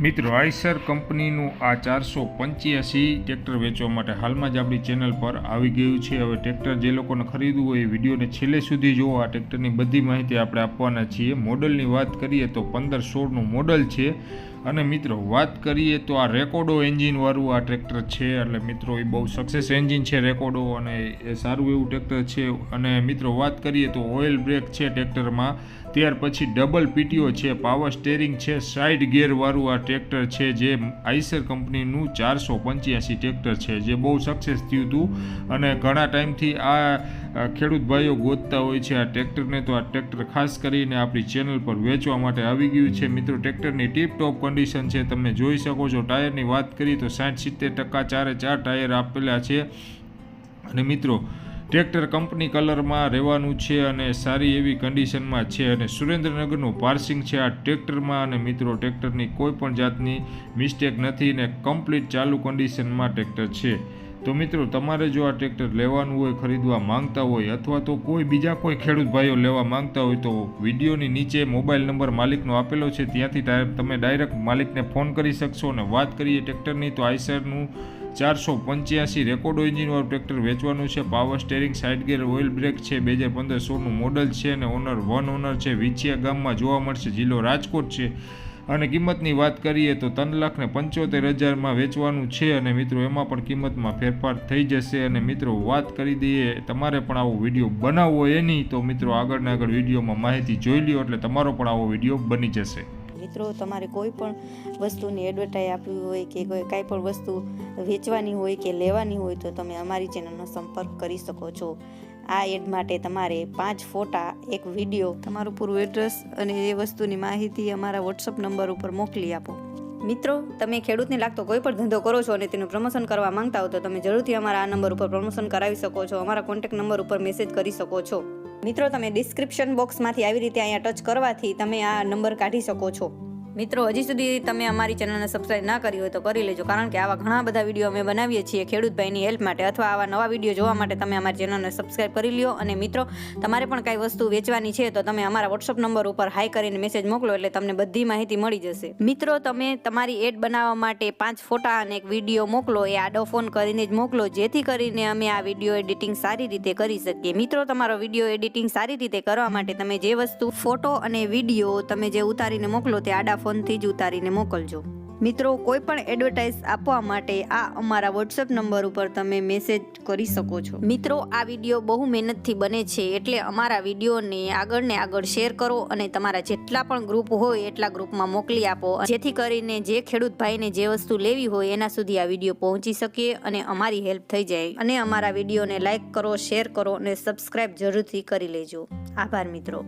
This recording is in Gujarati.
મિત્રો આઈસર કંપનીનું આ 485 ટ્રેક્ટર વેચવા માટે હાલમાં જ આપણી ચેનલ પર આવી ગયું છે। હવે ટ્રેક્ટર જે લોકોને ખરીદવું હોય એ વિડીયોને છેલ્લે સુધી જુઓ। આ ટ્રેક્ટરની બધી માહિતી આપણે આપવાના છીએ। મોડલની વાત કરીએ તો 15-16નું મોડલ છે અને મિત્રો વાત કરીએ તો આ રેકોર્ડો એન્જિનવાળું આ ટ્રેક્ટર છે। એટલે મિત્રો એ બહુ સક્સેસ એન્જિન છે રેકોર્ડો અને એ સારું એવું ટ્રેક્ટર છે। અને મિત્રો વાત કરીએ તો ઓઇલ બ્રેક છે ટ્રેક્ટરમાં, ત્યાર પછી ડબલ પીટીઓ છે, પાવર સ્ટેરિંગ છે, સાઇડ ગિયરવાળું આ ટ્રેક્ટર છે જે આઈસર કંપનીનું 485 ટ્રેક્ટર છે જે બહુ સક્સેસ થયું હતું અને ઘણા ટાઈમથી આ ખેડૂત ભાઈઓ ગોતતા હોય છે આ ટ્રેક્ટરને। તો આ ટ્રેક્ટર ખાસ કરીને આપણી ચેનલ પર વેચવા માટે આવી ગયું છે। મિત્રો ટ્રેક્ટરની ટીપ ટોપ કન્ડિશન છે, તમે જોઈ શકો છો। ટાયરની વાત કરીએ તો 60-70% ચારે ચાર ટાયર આપેલા છે અને મિત્રો ટ્રેક્ટર કંપની કલરમાં રહેવાનું છે અને સારી એવી કન્ડિશનમાં છે અને સુરેન્દ્રનગરનું પાર્સિંગ છે આ ટ્રેક્ટરમાં। અને મિત્રો ટ્રેક્ટરની કોઈ પણ જાતની મિસ્ટેક નથી ને કમ્પ્લીટ ચાલુ કન્ડિશનમાં ટ્રેક્ટર છે। તો મિત્રો તમારે જો આ ટ્રેક્ટર લેવાનું હોય, ખરીદવા માંગતા હોય અથવા તો બીજા કોઈ ખેડૂત ભાઈઓ લેવા માંગતા હોય તો વિડીયોની નીચે મોબાઈલ નંબર માલિકનો આપેલો છે, ત્યાંથી તમે ડાયરેક્ટ માલિકને ફોન કરી શકશો। અને વાત કરીએ ટ્રેક્ટરની તો આઈસરનું 485 રેકોર્ડો એન્જિનવાળું ટ્રેક્ટર વેચવાનું છે। Power steering, side gear, oil break છે, 2015-16નું મોડલ છે અને વન ઓનર છે। વિછિયા ગામમાં જોવા મળશે, જિલ્લો રાજકોટ છે અને કિંમતની વાત કરીએ તો 3,75,000માં વેચવાનું છે અને મિત્રો એમાં પણ કિંમતમાં ફેરફાર થઈ જશે। અને મિત્રો વાત કરી દઈએ, તમારે પણ આવો વિડીયો બનાવવો હોય એની તો મિત્રો આગળના આગળ વિડીયોમાં માહિતી જોઈ લ્યો એટલે તમારો પણ આવો વિડીયો બની જશે। મિત્રો તમારે કોઈ પણ વસ્તુની એડવર્ટાઈઝ આપવી હોય કે કાંઈ પણ વસ્તુ વેચવાની હોય કે લેવાની હોય તો તમે અમારી ચેનલનો સંપર્ક કરી શકો છો। આ એડ માટે તમારે 5 ફોટા, એક વિડીયો, તમારું પૂરું એડ્રેસ અને એ વસ્તુની માહિતી અમારા વોટ્સઅપ નંબર ઉપર મોકલી આપો। મિત્રો તમે ખેડૂતને લાગતો કોઈ પણ ધંધો કરો છો અને તેનું પ્રમોશન કરવા માંગતા હો તો તમે જરૂરથી અમારા આ નંબર ઉપર પ્રમોશન કરાવી શકો છો। અમારા કોન્ટેક્ટ નંબર ઉપર મેસેજ કરી શકો છો। મિત્રો તમે ડિસ્ક્રિપ્શન બોક્સમાંથી આવી રીતે અહીંયા ટચ કરવાથી તમે આ નંબર કાઢી શકો છો। મિત્રો હજી સુધી તમે અમારી ચેનલને સબસ્ક્રાઇબ ના કરી હોય તો કરી લેજો, કારણ કે આવા ઘણા બધા વિડીયો અમે બનાવીએ છીએ ખેડૂત ભાઈની હેલ્પ માટે, અથવા આવા નવા વિડીયો જોવા માટે તમે અમારી ચેનલને સબસ્ક્રાઇબ કરી લ્યો। અને મિત્રો તમારે પણ કાંઈ વસ્તુ વેચવાની છે તો તમે અમારા વોટ્સઅપ નંબર ઉપર હાઈ કરીને મેસેજ મોકલો એટલે તમને બધી માહિતી મળી જશે। મિત્રો તમે તમારી એડ બનાવવા માટે 5 ફોટા અને એક વિડીયો મોકલો, એ આડો ફોન કરીને જ મોકલો જેથી કરીને અમે આ વિડીયો એડિટિંગ સારી રીતે કરી શકીએ। મિત્રો તમારો વિડીયો એડિટિંગ સારી રીતે કરવા માટે તમે જે વસ્તુ ફોટો અને વિડીયો તમે જે ઉતારીને મોકલો તે આડા ફોનથી જ ઉતારીને મોકલજો। મિત્રો કોઈ પણ એડવર્ટાઇઝ આપવા માટે આ અમારા વોટ્સએપ નંબર ઉપર તમે મેસેજ કરી શકો છો। મિત્રો આ વિડીયો બહુ મહેનતથી બને છે એટલે અમારા વિડીયોને આગળ શેર કરો અને તમારા જેટલા પણ ગ્રુપ હોય એટલા ગ્રુપમાં મોકલી આપો, જેથી કરીને જે ખેડૂત ભાઈને જે વસ્તુ લેવી હોય એના સુધી આ વિડીયો પહોંચી શકે અને અમારી હેલ્પ થઈ જાય। અને અમારા વિડીયોને લાઈક કરો, શેર કરો અને સબસ્ક્રાઇબ જરૂરથી કરી લેજો। આભાર મિત્રો।